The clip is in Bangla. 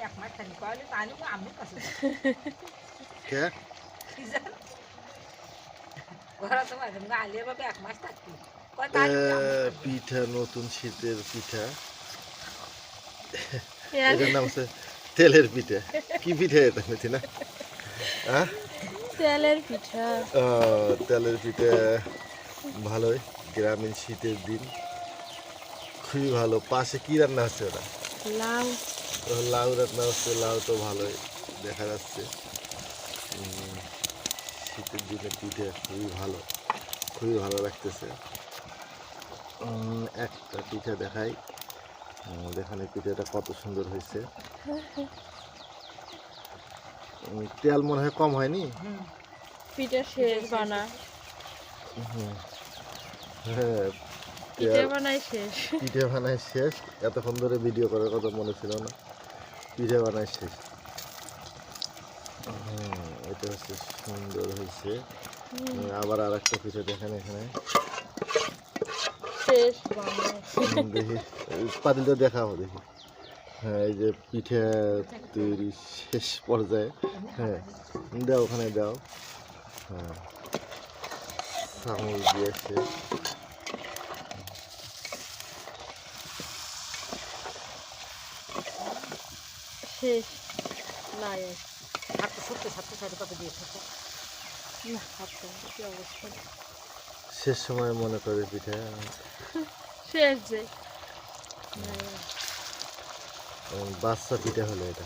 এক মাস থাকি কইলে তাইলে আমি কাছে কে ওরা তো মাঝে মাঝে আলিয়া বাবা এক মাস থাকি কয় এ, তাইলে পিঠা নতুন শীতের পিঠা তেল এটার নাম হচ্ছে তেলের পিঠা কি পিঠা এটা মিথি না হ্যাঁ তেলের পিঠা তেলের পিঠা ভালোই গ্রামীণ শীতের দিন খুবই ভালো পাশে কি রান্না হচ্ছে ওটা লাউ লাউ রান্না হচ্ছে লাউ তো ভালোই দেখা যাচ্ছে শীতের দিনে পিঠে খুবই ভালো লাগতেছে একটা পিঠা দেখাই দেখেন এই পিঠাটা কত সুন্দর হয়েছে তেল মনে হয় কম হয়নি পিঠা শেষ বানা হ্যাঁ পিঠা বানাই শেষ পিঠে বানাই শেষ এতক্ষণ ধরে ভিডিও করার কথা মনে ছিল না পিঠে বানাই শেষ এটা হচ্ছে সুন্দর হয়েছে আবার আর একটা পিঠে দেখেন এখানে শেষ বানা দেখি পাতিলটা দেখাবো দেখি হ্যাঁ এই যে পিঠে তৈরি শেষ পর্যায়ে হ্যাঁ দাও ওখানে দাও হ্যাঁ চামচ দিয়ে শেষ শেষ নাই হাতে সত্যি সত্যি সাইডে কত দিয়ে থাকো না হাতে কি অবস্থা শেষ সময় মনে করে পিঠে শেষ যে বাচ্চা পিঠে হলো এটা